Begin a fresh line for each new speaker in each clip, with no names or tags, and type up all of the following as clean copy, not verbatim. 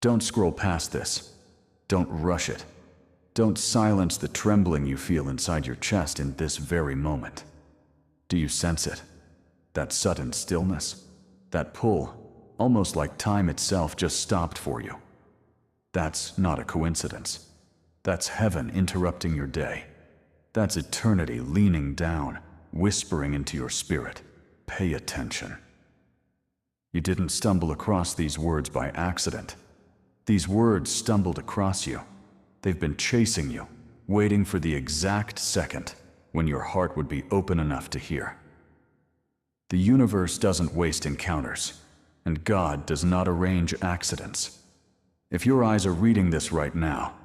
Don't scroll past this. Don't rush it. Don't silence the trembling you feel inside your chest in this very moment. Do you sense it? That sudden stillness? That pull, almost like time itself just stopped for you. That's not a coincidence. That's heaven interrupting your day. That's eternity leaning down, whispering into your spirit. Pay attention. You didn't stumble across these words by accident. These words stumbled across you. They've been chasing you, waiting for the exact second when your heart would be open enough to hear. The universe doesn't waste encounters, and God does not arrange accidents. If your eyes are reading this right now,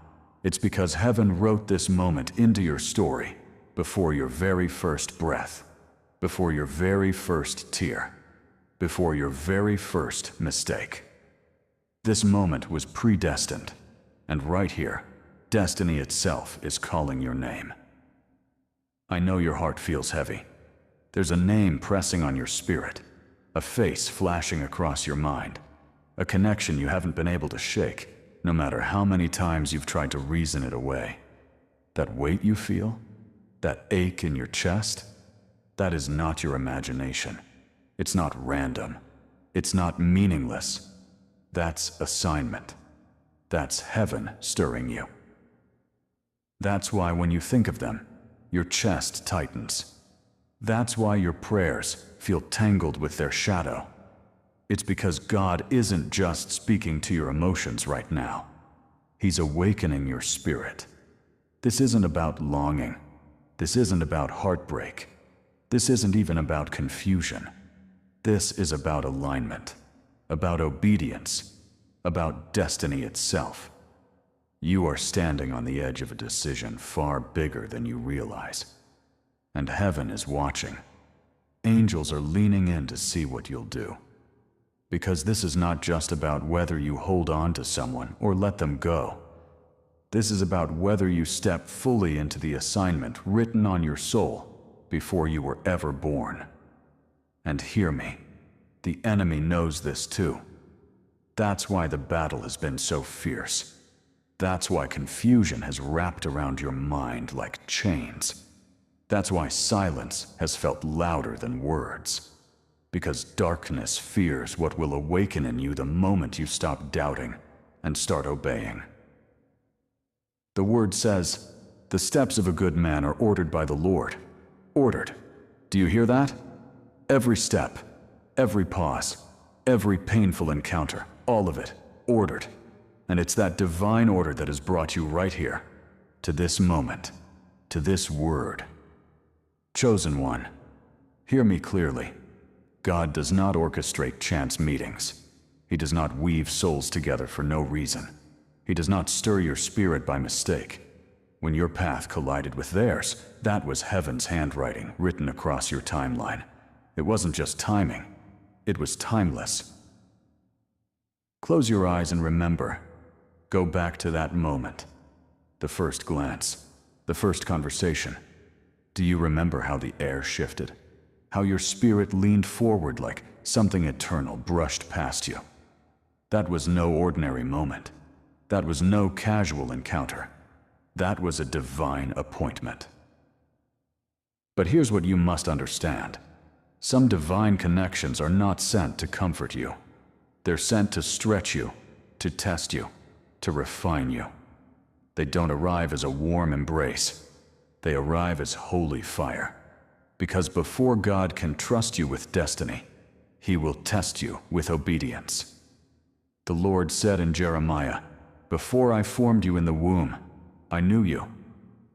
it's because heaven wrote this moment into your story before your very first breath, before your very first tear, before your very first mistake. This moment was predestined, and right here, destiny itself is calling your name. I know your heart feels heavy. There's a name pressing on your spirit, a face flashing across your mind, a connection you haven't been able to shake, no matter how many times you've tried to reason it away. That weight you feel, that ache in your chest, that is not your imagination. It's not random. It's not meaningless. That's assignment. That's heaven stirring you. That's why when you think of them, your chest tightens. That's why your prayers feel tangled with their shadow. It's because God isn't just speaking to your emotions right now. He's awakening your spirit. This isn't about longing. This isn't about heartbreak. This isn't even about confusion. This is about alignment, about obedience, about destiny itself. You are standing on the edge of a decision far bigger than you realize. And heaven is watching. Angels are leaning in to see what you'll do. Because this is not just about whether you hold on to someone or let them go. This is about whether you step fully into the assignment written on your soul before you were ever born. And hear me, the enemy knows this too. That's why the battle has been so fierce. That's why confusion has wrapped around your mind like chains. That's why silence has felt louder than words. Because darkness fears what will awaken in you the moment you stop doubting and start obeying. The word says, "The steps of a good man are ordered by the Lord." Ordered. Do you hear that? Every step, every pause, every painful encounter, all of it, ordered. And it's that divine order that has brought you right here, to this moment, to this word. Chosen one, hear me clearly. God does not orchestrate chance meetings. He does not weave souls together for no reason. He does not stir your spirit by mistake. When your path collided with theirs, that was heaven's handwriting written across your timeline. It wasn't just timing, it was timeless. Close your eyes and remember. Go back to that moment. The first glance, the first conversation. Do you remember how the air shifted? How your spirit leaned forward like something eternal brushed past you? That was no ordinary moment. That was no casual encounter. That was a divine appointment. But here's what you must understand. Some divine connections are not sent to comfort you. They're sent to stretch you, to test you, to refine you. They don't arrive as a warm embrace. They arrive as holy fire. Because before God can trust you with destiny, He will test you with obedience. The Lord said in Jeremiah, "Before I formed you in the womb, I knew you.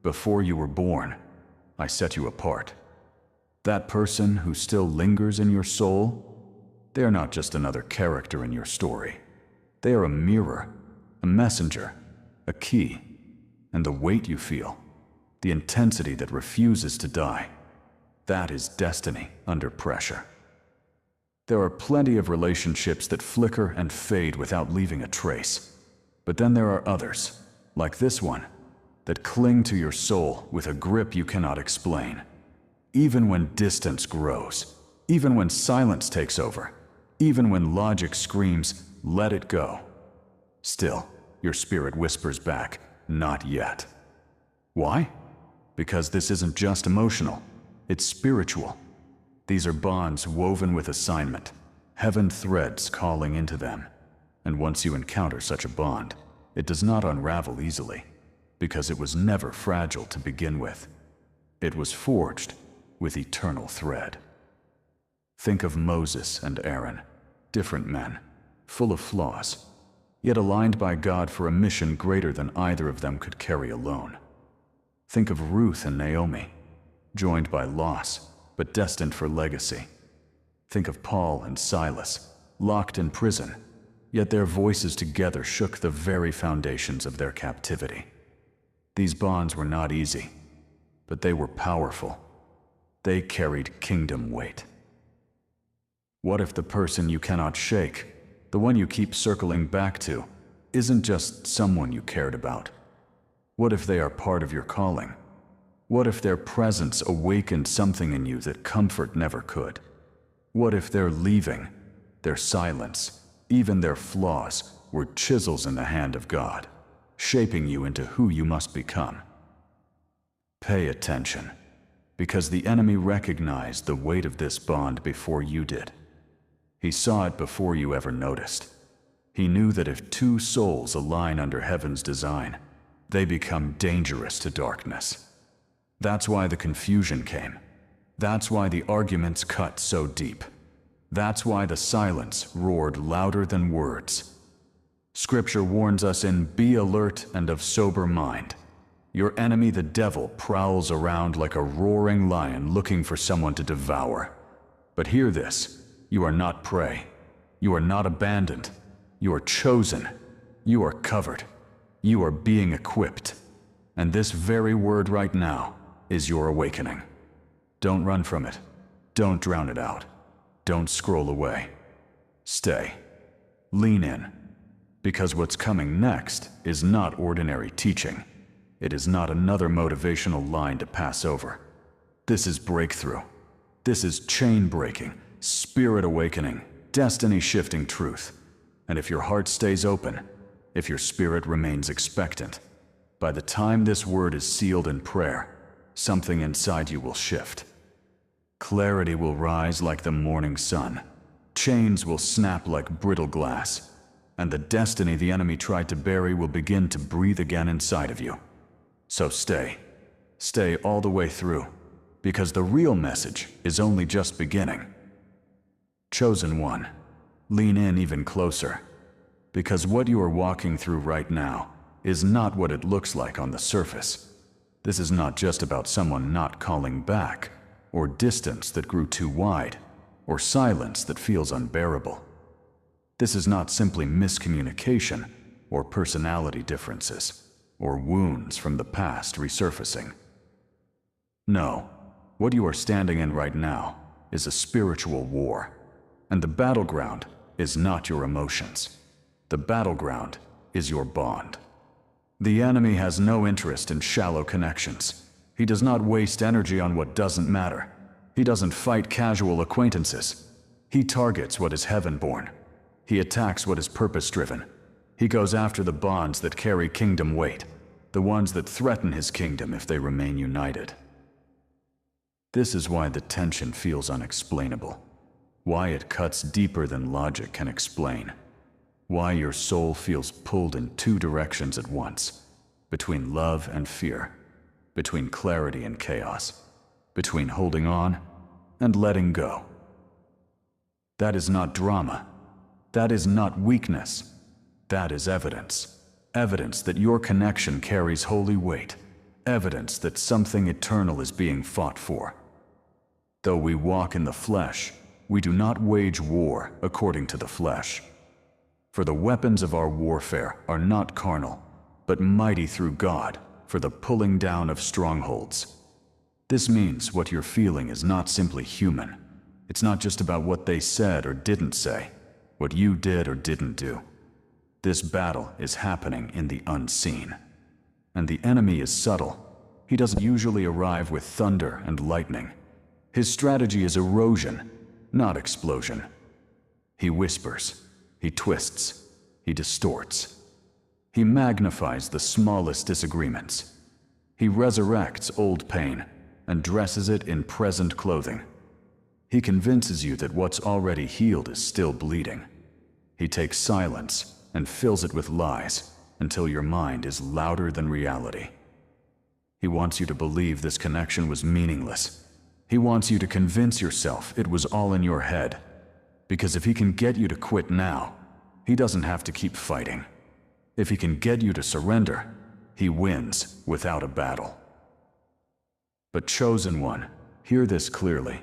Before you were born, I set you apart." That person who still lingers in your soul, they are not just another character in your story. They are a mirror, a messenger, a key, and the weight you feel, the intensity that refuses to die, that is destiny under pressure. There are plenty of relationships that flicker and fade without leaving a trace. But then there are others, like this one, that cling to your soul with a grip you cannot explain. Even when distance grows, even when silence takes over, even when logic screams, "Let it go." Still, your spirit whispers back, "Not yet." Why? Because this isn't just emotional, it's spiritual. These are bonds woven with assignment, heaven threads calling into them. And once you encounter such a bond, it does not unravel easily, because it was never fragile to begin with. It was forged with eternal thread. Think of Moses and Aaron, different men, full of flaws, yet aligned by God for a mission greater than either of them could carry alone. Think of Ruth and Naomi, joined by loss, but destined for legacy. Think of Paul and Silas, locked in prison, yet their voices together shook the very foundations of their captivity. These bonds were not easy, but they were powerful. They carried kingdom weight. What if the person you cannot shake, the one you keep circling back to, isn't just someone you cared about? What if they are part of your calling? What if their presence awakened something in you that comfort never could? What if their leaving, their silence, even their flaws, were chisels in the hand of God, shaping you into who you must become? Pay attention, because the enemy recognized the weight of this bond before you did. He saw it before you ever noticed. He knew that if two souls align under heaven's design, they become dangerous to darkness. That's why the confusion came. That's why the arguments cut so deep. That's why the silence roared louder than words. Scripture warns us in "Be alert and of sober mind." Your enemy, the devil, prowls around like a roaring lion looking for someone to devour. But hear this. You are not prey. You are not abandoned. You are chosen. You are covered. You are being equipped. And this very word right now is your awakening. Don't run from it. Don't drown it out. Don't scroll away. Stay. Lean in. Because what's coming next is not ordinary teaching. It is not another motivational line to pass over. This is breakthrough. This is chain breaking, spirit awakening, destiny shifting truth. And if your heart stays open, if your spirit remains expectant, by the time this word is sealed in prayer, something inside you will shift. Clarity will rise like the morning sun. Chains will snap like brittle glass. And the destiny the enemy tried to bury will begin to breathe again inside of you. So stay. Stay all the way through, because the real message is only just beginning. Chosen one, lean in even closer, because what you are walking through right now is not what it looks like on the surface. This is not just about someone not calling back, or distance that grew too wide, or silence that feels unbearable. This is not simply miscommunication, or personality differences, or wounds from the past resurfacing. No, what you are standing in right now is a spiritual war, and the battleground is not your emotions. The battleground is your bond. The enemy has no interest in shallow connections. He does not waste energy on what doesn't matter. He doesn't fight casual acquaintances. He targets what is heaven-born. He attacks what is purpose-driven. He goes after the bonds that carry kingdom weight, the ones that threaten his kingdom if they remain united. This is why the tension feels unexplainable, why it cuts deeper than logic can explain, why your soul feels pulled in two directions at once, between love and fear, between clarity and chaos, between holding on and letting go. That is not drama. That is not weakness. That is evidence. Evidence that your connection carries holy weight. Evidence that something eternal is being fought for. Though we walk in the flesh, we do not wage war according to the flesh. For the weapons of our warfare are not carnal, but mighty through God for the pulling down of strongholds. This means what you're feeling is not simply human. It's not just about what they said or didn't say, what you did or didn't do. This battle is happening in the unseen. And the enemy is subtle. He doesn't usually arrive with thunder and lightning. His strategy is erosion, not explosion. He whispers, he twists, he distorts, He magnifies the smallest disagreements. He resurrects old pain and dresses it in present clothing. He convinces you that what's already healed is still bleeding. He takes silence and fills it with lies until your mind is louder than reality. He wants you to believe this connection was meaningless. He wants you to convince yourself it was all in your head. Because if he can get you to quit now, he doesn't have to keep fighting. If he can get you to surrender, he wins without a battle. But chosen one, hear this clearly.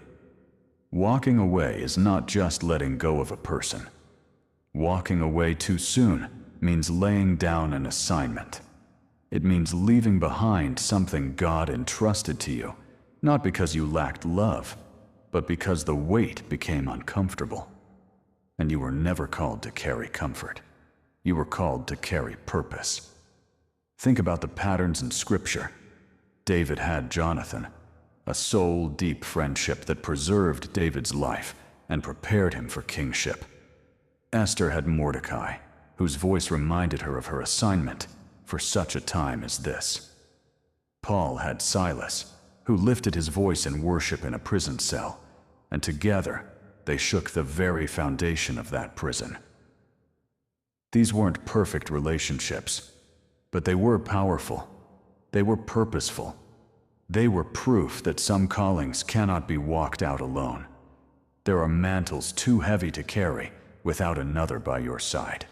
Walking away is not just letting go of a person. Walking away too soon means laying down an assignment. It means leaving behind something God entrusted to you, not because you lacked love, but because the weight became uncomfortable. And you were never called to carry comfort. You were called to carry purpose. Think about the patterns in Scripture. David had Jonathan, a soul-deep friendship that preserved David's life and prepared him for kingship. Esther had Mordecai, whose voice reminded her of her assignment for such a time as this. Paul had Silas, who lifted his voice in worship in a prison cell, and together they shook the very foundation of that prison. These weren't perfect relationships, but they were powerful. They were purposeful. They were proof that some callings cannot be walked out alone. There are mantles too heavy to carry without another by your side.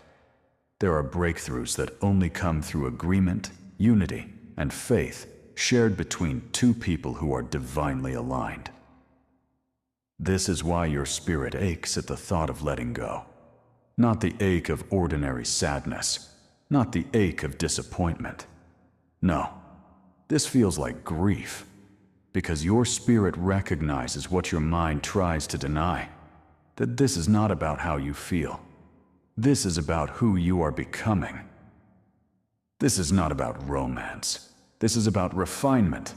There are breakthroughs that only come through agreement, unity, and faith shared between two people who are divinely aligned. This is why your spirit aches at the thought of letting go. Not the ache of ordinary sadness, not the ache of disappointment. No, this feels like grief, because your spirit recognizes what your mind tries to deny, that this is not about how you feel. This is about who you are becoming. This is not about romance. This is about refinement.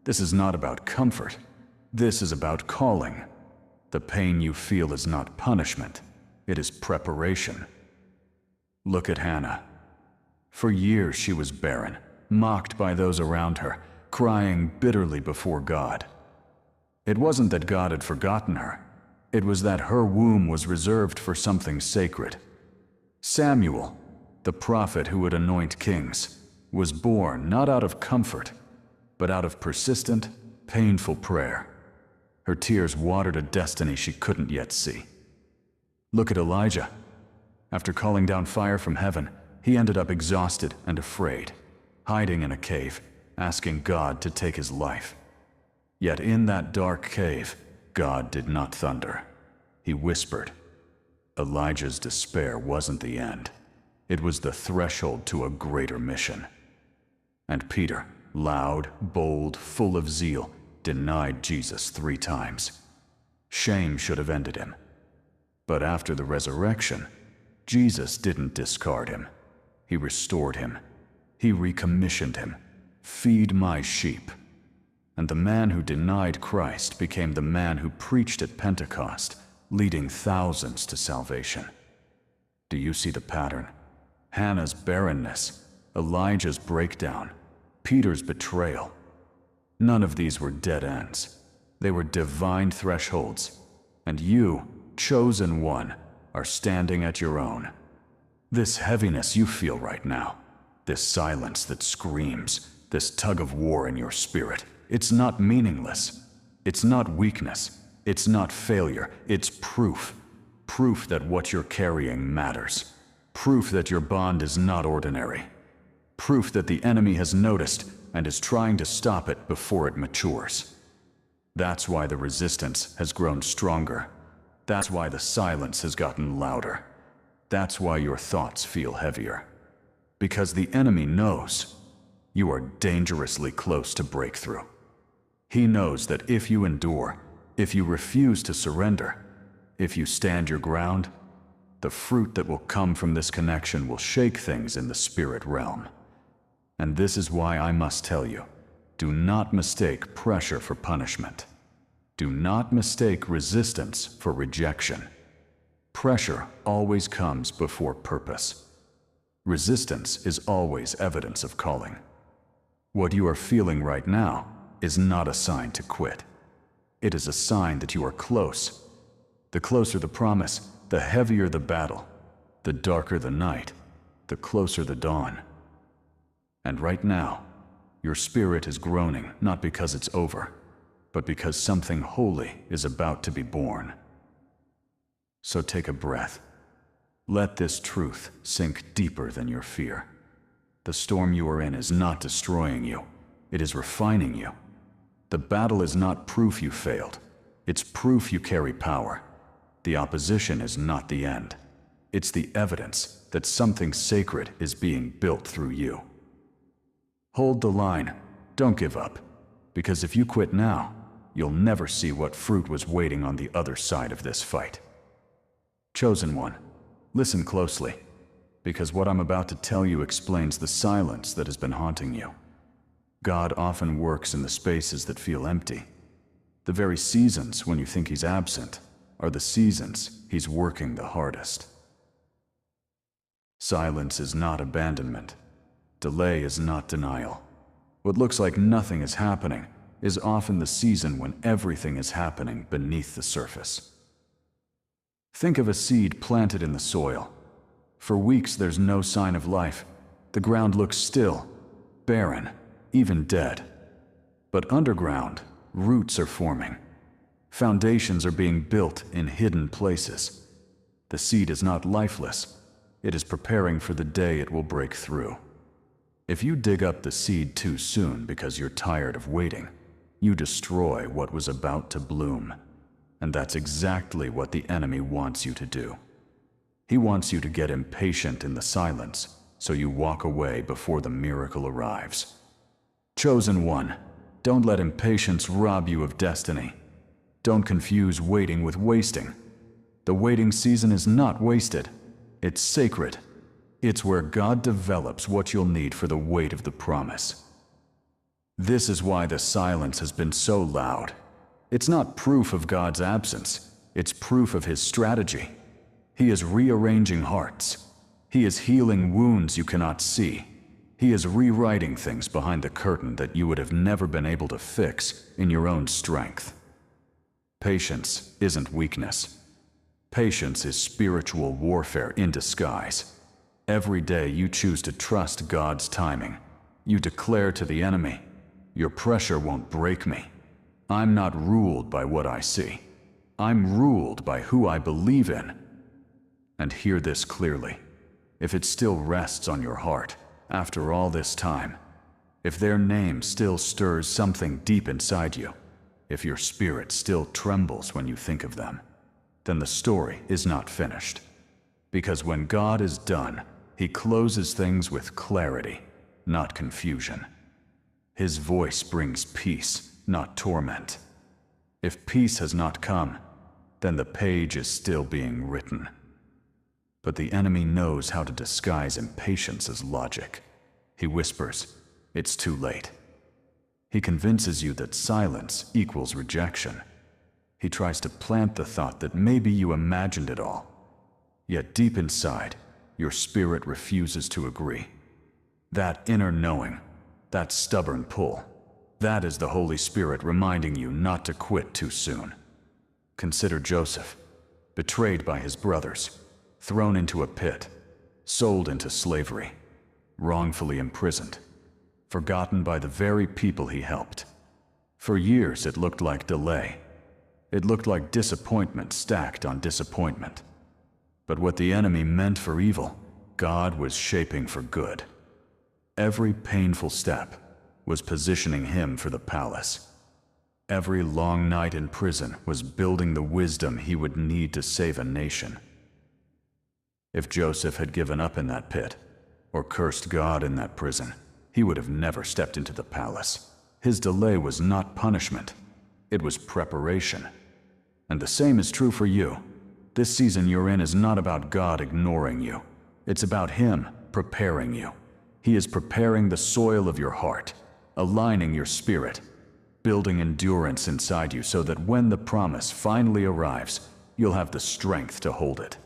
This is not about comfort. This is about calling. The pain you feel is not punishment. It is preparation. Look at Hannah. For years she was barren, mocked by those around her, crying bitterly before God. It wasn't that God had forgotten her. It was that her womb was reserved for something sacred. Samuel, the prophet who would anoint kings, was born not out of comfort, but out of persistent, painful prayer. Her tears watered a destiny she couldn't yet see. Look at Elijah. After calling down fire from heaven, he ended up exhausted and afraid, hiding in a cave, asking God to take his life. Yet in that dark cave, God did not thunder. He whispered. Elijah's despair wasn't the end. It was the threshold to a greater mission. And Peter, loud, bold, full of zeal, denied Jesus 3 times. Shame should have ended him. But after the resurrection, Jesus didn't discard him. He restored him. He recommissioned him. Feed my sheep. And the man who denied Christ became the man who preached at Pentecost, leading thousands to salvation. Do you see the pattern? Hannah's barrenness, Elijah's breakdown, Peter's betrayal. None of these were dead ends. They were divine thresholds. And you, chosen one, are standing at your own. This heaviness you feel right now, this silence that screams, this tug of war in your spirit, it's not meaningless. It's not weakness. It's not failure. It's proof. Proof that what you're carrying matters. Proof that your bond is not ordinary. Proof that the enemy has noticed and is trying to stop it before it matures. That's why the resistance has grown stronger. That's why the silence has gotten louder. That's why your thoughts feel heavier. Because the enemy knows you are dangerously close to breakthrough. He knows that if you endure, if you refuse to surrender, if you stand your ground, the fruit that will come from this connection will shake things in the spirit realm. And this is why I must tell you, do not mistake pressure for punishment. Do not mistake resistance for rejection. Pressure always comes before purpose. Resistance is always evidence of calling. What you are feeling right now is not a sign to quit. It is a sign that you are close. The closer the promise, the heavier the battle. The darker the night, the closer the dawn. And right now, your spirit is groaning not because it's over, but because something holy is about to be born. So take a breath. Let this truth sink deeper than your fear. The storm you are in is not destroying you. It is refining you. The battle is not proof you failed. It's proof you carry power. The opposition is not the end. It's the evidence that something sacred is being built through you. Hold the line. Don't give up. Because if you quit now, you'll never see what fruit was waiting on the other side of this fight. Chosen one, listen closely, because what I'm about to tell you explains the silence that has been haunting you. God often works in the spaces that feel empty. The very seasons when you think He's absent are the seasons He's working the hardest. Silence is not abandonment. Delay is not denial. What looks like nothing is happening is often the season when everything is happening beneath the surface. Think of a seed planted in the soil. For weeks there's no sign of life. The ground looks still, barren, even dead. But underground, roots are forming. Foundations are being built in hidden places. The seed is not lifeless. It is preparing for the day it will break through. If you dig up the seed too soon because you're tired of waiting, you destroy what was about to bloom. And that's exactly what the enemy wants you to do. He wants you to get impatient in the silence, so you walk away before the miracle arrives. Chosen one, don't let impatience rob you of destiny. Don't confuse waiting with wasting. The waiting season is not wasted. It's sacred. It's where God develops what you'll need for the weight of the promise. This is why the silence has been so loud. It's not proof of God's absence. It's proof of His strategy. He is rearranging hearts. He is healing wounds you cannot see. He is rewriting things behind the curtain that you would have never been able to fix in your own strength. Patience isn't weakness. Patience is spiritual warfare in disguise. Every day you choose to trust God's timing. You declare to the enemy, "Your pressure won't break me. I'm not ruled by what I see. I'm ruled by who I believe in." And hear this clearly. If it still rests on your heart after all this time, if their name still stirs something deep inside you, if your spirit still trembles when you think of them, then the story is not finished. Because when God is done, He closes things with clarity, not confusion. His voice brings peace, not torment. If peace has not come, then the page is still being written. But the enemy knows how to disguise impatience as logic. He whispers, "It's too late." He convinces you that silence equals rejection. He tries to plant the thought that maybe you imagined it all. Yet deep inside, your spirit refuses to agree. That inner knowing, that stubborn pull, that is the Holy Spirit reminding you not to quit too soon. Consider Joseph, betrayed by his brothers, thrown into a pit, sold into slavery, wrongfully imprisoned, forgotten by the very people he helped. For years it looked like delay. It looked like disappointment stacked on disappointment. But what the enemy meant for evil, God was shaping for good. Every painful step was positioning him for the palace. Every long night in prison was building the wisdom he would need to save a nation. If Joseph had given up in that pit, or cursed God in that prison, he would have never stepped into the palace. His delay was not punishment, it was preparation. And the same is true for you. This season you're in is not about God ignoring you. It's about Him preparing you. He is preparing the soil of your heart, aligning your spirit, building endurance inside you so that when the promise finally arrives, you'll have the strength to hold it.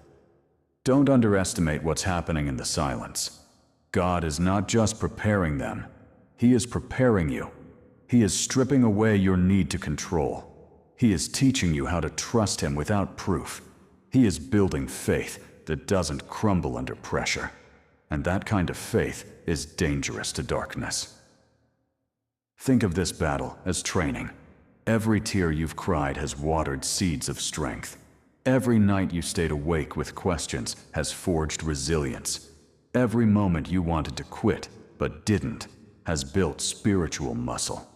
Don't underestimate what's happening in the silence. God is not just preparing them, He is preparing you. He is stripping away your need to control. He is teaching you how to trust Him without proof. He is building faith that doesn't crumble under pressure. And that kind of faith is dangerous to darkness. Think of this battle as training. Every tear you've cried has watered seeds of strength. Every night you stayed awake with questions has forged resilience. Every moment you wanted to quit but didn't has built spiritual muscle.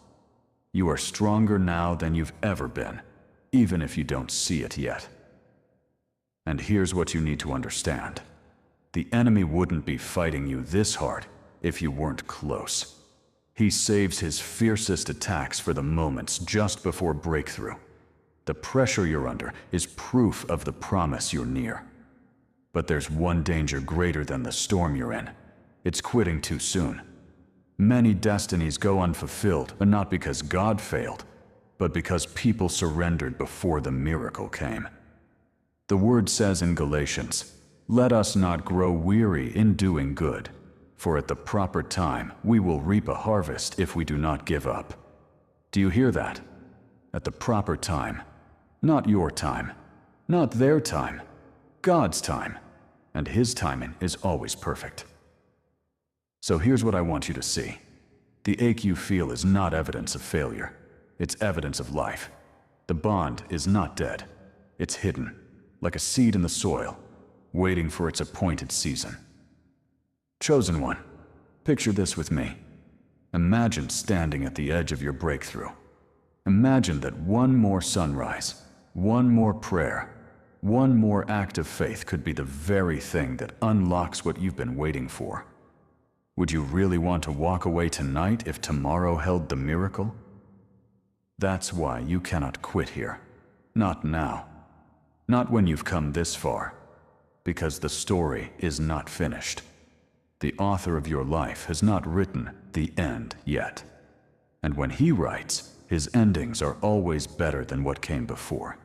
You are stronger now than you've ever been, even if you don't see it yet. And here's what you need to understand. The enemy wouldn't be fighting you this hard if you weren't close. He saves his fiercest attacks for the moments just before breakthrough. The pressure you're under is proof of the promise you're near. But there's one danger greater than the storm you're in. It's quitting too soon. Many destinies go unfulfilled, but not because God failed, but because people surrendered before the miracle came. The word says in Galatians, "Let us not grow weary in doing good, for at the proper time we will reap a harvest if we do not give up." Do you hear that? At the proper time. Not your time. Not their time. God's time. And His timing is always perfect. So here's what I want you to see. The ache you feel is not evidence of failure. It's evidence of life. The bond is not dead. It's hidden, like a seed in the soil, waiting for its appointed season. Chosen one, picture this with me. Imagine standing at the edge of your breakthrough. Imagine that one more sunrise, one more prayer, one more act of faith could be the very thing that unlocks what you've been waiting for. Would you really want to walk away tonight if tomorrow held the miracle? That's why you cannot quit here. Not now. Not when you've come this far. Because the story is not finished. The author of your life has not written the end yet. And when He writes, His endings are always better than what came before.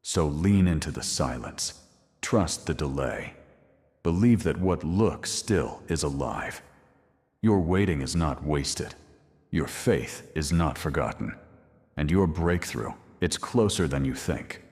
So lean into the silence. Trust the delay. Believe that what looks still is alive. Your waiting is not wasted. Your faith is not forgotten. And your breakthrough, it's closer than you think.